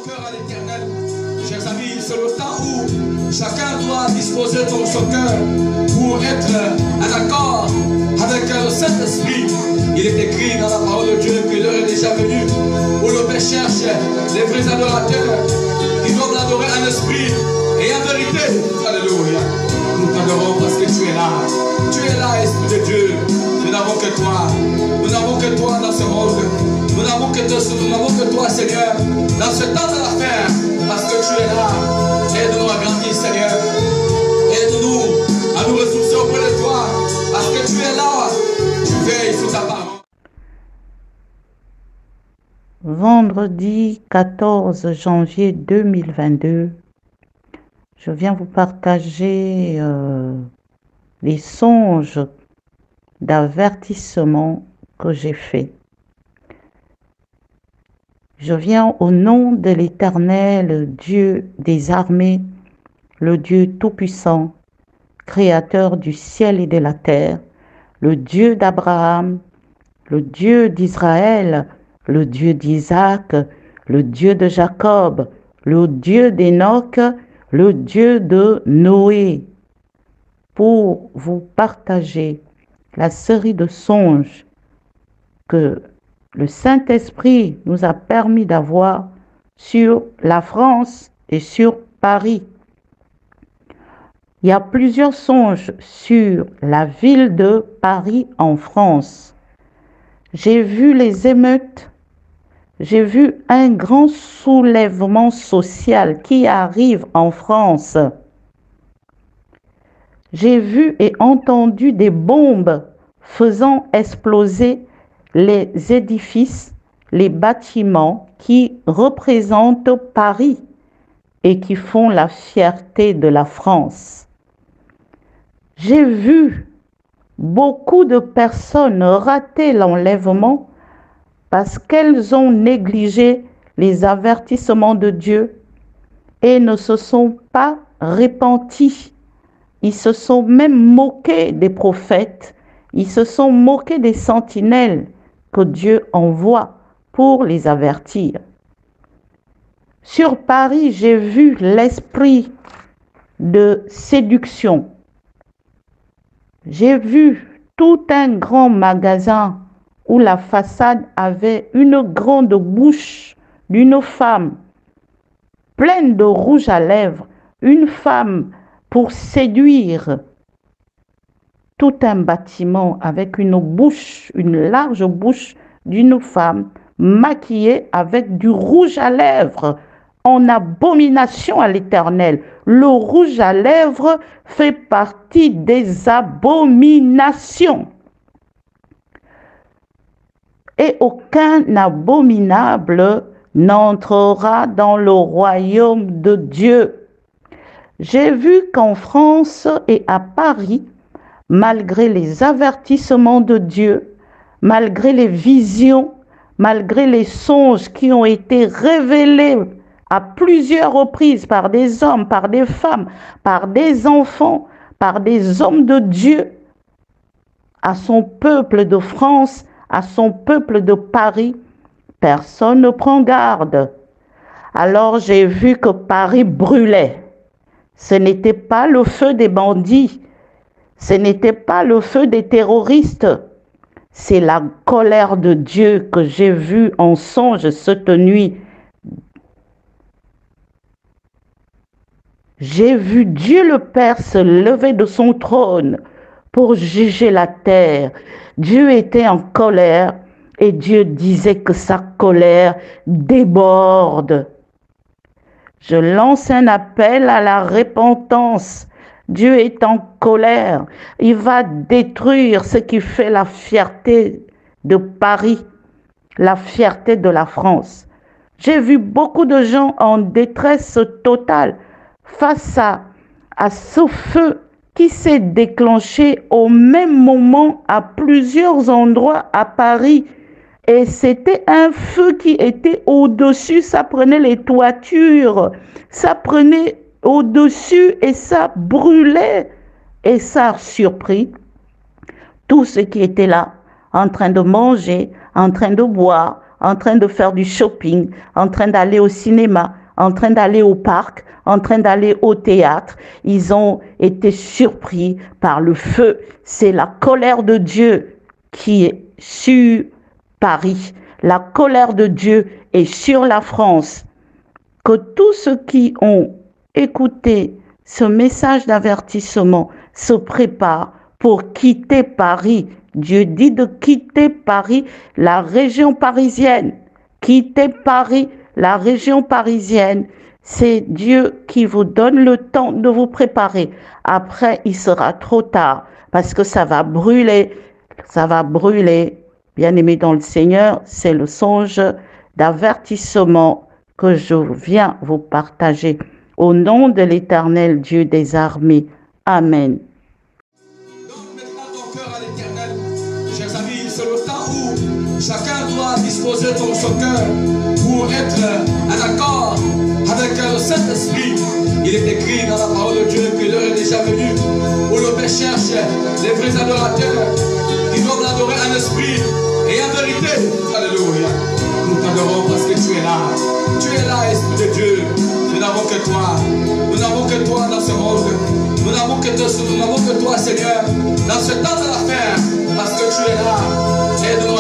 cœur à l'Éternel. Chers amis, c'est le temps où chacun doit disposer de son cœur pour être en accord avec le Saint-Esprit. Il est écrit dans la parole de Dieu que l'heure est déjà venue où le Père cherche les vrais adorateurs qui doivent l'adorer en esprit et en vérité. Alléluia. Nous t'adorons parce que tu es là. Tu es là, Esprit de Dieu. Nous n'avons que toi. Nous n'avons que toi dans ce monde. Nous n'avons que toi, Seigneur, dans ce temps de la fin, parce que tu es là. Aide-nous à grandir, Seigneur. Aide-nous à nous ressourcer auprès de toi, parce que tu es là. Tu veilles sur ta parole. Vendredi 14 janvier 2022, je viens vous partager les songes d'avertissement que j'ai faits. Je viens au nom de l'Éternel, Dieu des armées, le Dieu tout-puissant, créateur du ciel et de la terre, le Dieu d'Abraham, le Dieu d'Israël, le Dieu d'Isaac, le Dieu de Jacob, le Dieu d'Enoch, le Dieu de Noé, pour vous partager la série de songes que le Saint-Esprit nous a permis d'avoir sur la France et sur Paris. Il y a plusieurs songes sur la ville de Paris en France. J'ai vu les émeutes, j'ai vu un grand soulèvement social qui arrive en France. J'ai vu et entendu des bombes faisant exploser les édifices, les bâtiments qui représentent Paris et qui font la fierté de la France. J'ai vu beaucoup de personnes rater l'enlèvement parce qu'elles ont négligé les avertissements de Dieu et ne se sont pas repenties. Ils se sont même moqués des prophètes, ils se sont moqués des sentinelles que Dieu envoie pour les avertir. Sur Paris, j'ai vu l'esprit de séduction. J'ai vu tout un grand magasin où la façade avait une grande bouche d'une femme pleine de rouge à lèvres, une femme pour séduire. Tout un bâtiment avec une bouche, une large bouche d'une femme maquillée avec du rouge à lèvres en abomination à l'Éternel. Le rouge à lèvres fait partie des abominations. Et aucun abominable n'entrera dans le royaume de Dieu. J'ai vu qu'en France et à Paris, malgré les avertissements de Dieu, malgré les visions, malgré les songes qui ont été révélés à plusieurs reprises par des hommes, par des femmes, par des enfants, par des hommes de Dieu, à son peuple de France, à son peuple de Paris, personne ne prend garde. Alors j'ai vu que Paris brûlait. Ce n'était pas le feu des bandits, ce n'était pas le feu des terroristes, c'est la colère de Dieu que j'ai vue en songe cette nuit. J'ai vu Dieu le Père se lever de son trône pour juger la terre. Dieu était en colère et Dieu disait que sa colère déborde. Je lance un appel à la repentance. Dieu est en colère. Il va détruire ce qui fait la fierté de Paris, la fierté de la France. J'ai vu beaucoup de gens en détresse totale face à ce feu qui s'est déclenché au même moment à plusieurs endroits à Paris. Et c'était un feu qui était au-dessus, ça prenait les toitures, ça prenait au-dessus et ça brûlait. Et ça a surpris tous ceux qui étaient là, en train de manger, en train de boire, en train de faire du shopping, en train d'aller au cinéma, en train d'aller au parc, en train d'aller au théâtre. Ils ont été surpris par le feu. C'est la colère de Dieu qui est sur Paris. La colère de Dieu est sur la France. Que tous ceux qui ont écouté ce message d'avertissement se préparent pour quitter Paris. Dieu dit de quitter Paris, la région parisienne. Quitter Paris, la région parisienne. C'est Dieu qui vous donne le temps de vous préparer. Après, il sera trop tard parce que ça va brûler. Ça va brûler. Bien-aimés dans le Seigneur, c'est le songe d'avertissement que je viens vous partager. Au nom de l'Éternel Dieu des armées. Amen. Donne maintenant ton cœur à l'Éternel. Chers amis, c'est le temps où chacun doit disposer de son cœur pour être en accord avec le Saint-Esprit. Il est écrit dans la parole de Dieu que l'heure est déjà venue où le Père cherche les vrais adorateurs qui doivent l'adorer en esprit et en vérité. Alléluia. Nous t'adorons parce que tu es là. Tu es là, Esprit de Dieu. Nous n'avons que toi. Nous n'avons que toi dans ce monde. Nous n'avons que toi, Seigneur, dans ce temps de la fin, parce que tu es là. Aide-nous